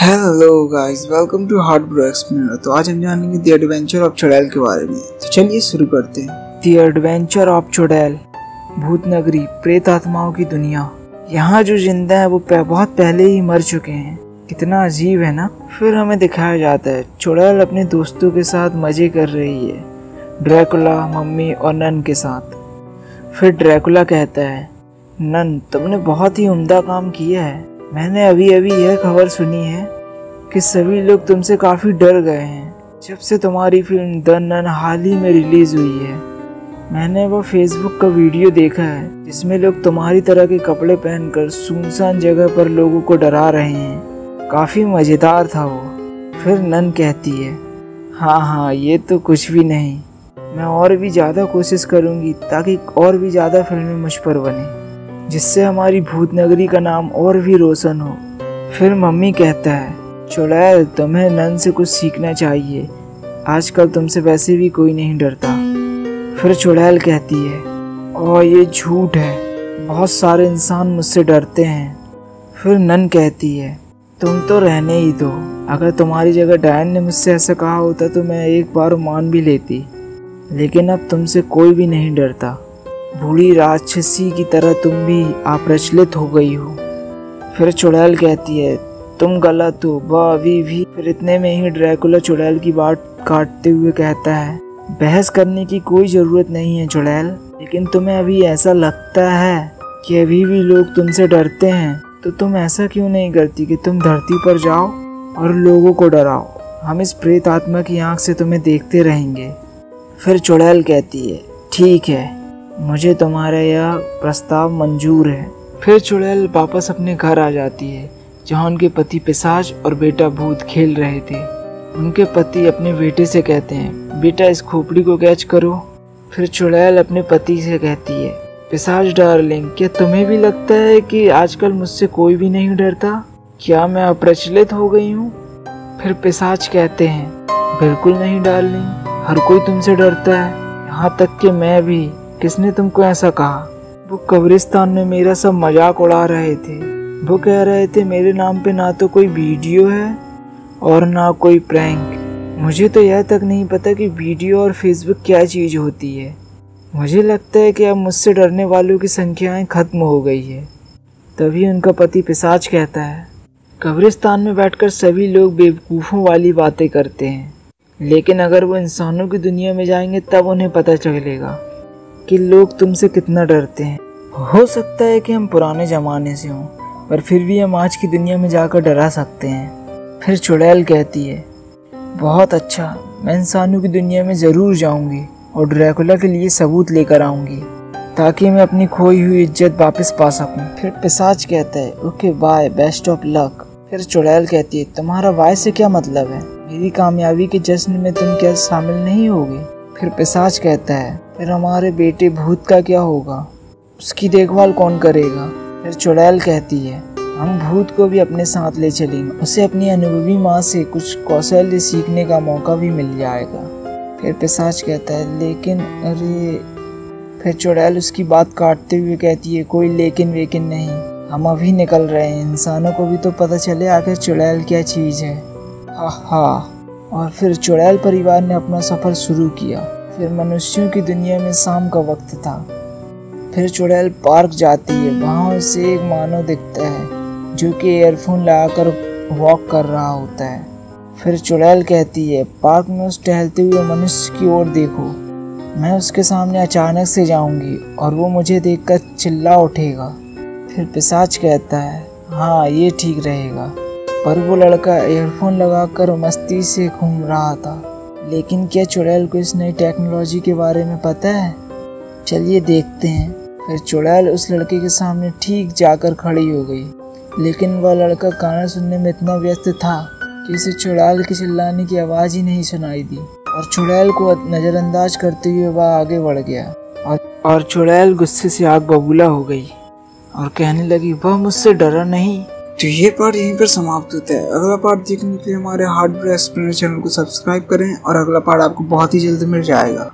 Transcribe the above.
Hello guys, welcome to hard bro explainer. तो आज हम जानेंगे द एडवेंचर ऑफ चुड़ैल के बारे में। तो चलिए शुरू करते हैं। द एडवेंचर ऑफ चुड़ैल, भूत नगरी, प्रेत आत्माओं की दुनिया। यहाँ जो जिंदा है वो बहुत पहले ही मर चुके हैं। कितना अजीब है ना। फिर हमें दिखाया जाता है चुड़ैल अपने दोस्तों के साथ मजे कर रही है, ड्रैकुला, मम्मी और नन के साथ। फिर ड्रैकुला कहता है, नन तुमने बहुत ही उम्दा काम किया है। मैंने अभी अभी यह खबर सुनी है कि सभी लोग तुमसे काफ़ी डर गए हैं जब से तुम्हारी फिल्म द नन हाल ही में रिलीज़ हुई है। मैंने वो फेसबुक का वीडियो देखा है जिसमें लोग तुम्हारी तरह के कपड़े पहनकर सुनसान जगह पर लोगों को डरा रहे हैं। काफ़ी मज़ेदार था वो। फिर नन कहती है, हाँ ये तो कुछ भी नहीं। मैं और भी ज़्यादा कोशिश करूँगी ताकि और भी ज़्यादा फिल्में मुझ पर बने, जिससे हमारी भूत नगरी का नाम और भी रोशन हो। फिर मम्मी कहता है, चुड़ैल तुम्हें नन से कुछ सीखना चाहिए। आजकल तुमसे वैसे भी कोई नहीं डरता। फिर चुड़ैल कहती है, और ये झूठ है, बहुत सारे इंसान मुझसे डरते हैं। फिर नन कहती है, तुम तो रहने ही दो। अगर तुम्हारी जगह डायन ने मुझसे ऐसा कहा होता तो मैं एक बार मान भी लेती, लेकिन अब तुमसे कोई भी नहीं डरता। बूढ़ी राक्षसी की तरह तुम भी अप्रचलित हो गई हो। फिर चुड़ैल कहती है, तुम गलत हो, वह अभी भी। फिर इतने में ही ड्रैकुला चुड़ैल की बात काटते हुए कहता है, बहस करने की कोई ज़रूरत नहीं है चुड़ैल, लेकिन तुम्हें अभी ऐसा लगता है कि अभी भी लोग तुमसे डरते हैं, तो तुम ऐसा क्यों नहीं करती कि तुम धरती पर जाओ और लोगों को डराओ। हम इस प्रेत आत्मा की आँख से तुम्हें देखते रहेंगे। फिर चुड़ैल कहती है, ठीक है, मुझे तुम्हारा यह प्रस्ताव मंजूर है। फिर चुड़ैल वापस अपने घर आ जाती है जहाँ उनके पति पिशाच और बेटा भूत खेल रहे थे। उनके पति अपने बेटे से कहते हैं, बेटा इस खोपड़ी को कैच करो। फिर चुड़ैल अपने पति से कहती है, पिशाच डार्लिंग, क्या तुम्हें भी लगता है कि आजकल मुझसे कोई भी नहीं डरता? क्या मैं अप्रचलित हो गई हूँ? फिर पिशाच कहते हैं, बिल्कुल नहीं डार्लिंग, हर कोई तुमसे डरता है, यहाँ तक कि मैं भी। किसने तुमको ऐसा कहा? वो कब्रिस्तान में मेरा सब मजाक उड़ा रहे थे। वो कह रहे थे मेरे नाम पे ना तो कोई वीडियो है और ना कोई प्रैंक। मुझे तो यह तक नहीं पता कि वीडियो और फेसबुक क्या चीज़ होती है। मुझे लगता है कि अब मुझसे डरने वालों की संख्याएं खत्म हो गई है। तभी उनका पति पिशाच कहता है, कब्रिस्तान में बैठकर सभी लोग बेवकूफ़ों वाली बातें करते हैं, लेकिन अगर वो इंसानों की दुनिया में जाएंगे तब उन्हें पता चलेगा कि लोग तुमसे कितना डरते हैं। हो सकता है कि हम पुराने ज़माने से हों, पर फिर भी हम आज की दुनिया में जाकर डरा सकते हैं। फिर चुड़ैल कहती है, बहुत अच्छा, मैं इंसानों की दुनिया में ज़रूर जाऊंगी और ड्रैकुला के लिए सबूत लेकर आऊंगी ताकि मैं अपनी खोई हुई इज्जत वापस पा सकूं। फिर पिशाच कहता है, okay bye, best of luck. फिर चुड़ैल कहती है, तुम्हारा बाय से क्या मतलब है? मेरी कामयाबी के जश्न में तुम क्या शामिल नहीं होगे? फिर पिशाच कहता है, फिर हमारे बेटे भूत का क्या होगा? उसकी देखभाल कौन करेगा? फिर चुड़ैल कहती है, हम भूत को भी अपने साथ ले चलेंगे, उसे अपनी अनुभवी माँ से कुछ कौशल्य सीखने का मौका भी मिल जाएगा। फिर पिशाच कहता है, लेकिन अरे। फिर चुड़ैल उसकी बात काटते हुए कहती है, कोई लेकिन वेकिन नहीं, हम अभी निकल रहे हैं, इंसानों को भी तो पता चले आखिर चुड़ैल क्या चीज़ है। हा। और फिर चुड़ैल परिवार ने अपना सफ़र शुरू किया। फिर मनुष्यों की दुनिया में शाम का वक्त था। फिर चुड़ैल पार्क जाती है। वहाँ उसे एक मानव दिखता है जो कि ईयरफोन लगाकर वॉक कर रहा होता है। फिर चुड़ैल कहती है, पार्क में उस टहलते हुए मनुष्य की ओर देखो। मैं उसके सामने अचानक से जाऊंगी और वो मुझे देखकर चिल्ला उठेगा। फिर पिशाच कहता है, हाँ ये ठीक रहेगा। पर वो लड़का ईयरफोन लगाकर मस्ती से घूम रहा था। लेकिन क्या चुड़ैल को इस नई टेक्नोलॉजी के बारे में पता है? चलिए देखते हैं। फिर चुड़ैल उस लड़के के सामने ठीक जाकर खड़ी हो गई, लेकिन वह लड़का गाना सुनने में इतना व्यस्त था कि उसे चुड़ैल के चिल्लाने की आवाज़ ही नहीं सुनाई दी, और चुड़ैल को नज़रअंदाज करते हुए वह आगे बढ़ गया। और चुड़ैल गुस्से से आग बबूला हो गई और कहने लगी, वह मुझसे डरा नहीं। तो ये पार्ट यहीं पर समाप्त होता है। अगला पार्ट देखने के लिए हमारे हार्ड ब्रो एक्सप्लेनर चैनल को सब्सक्राइब करें और अगला पार्ट आपको बहुत ही जल्द मिल जाएगा।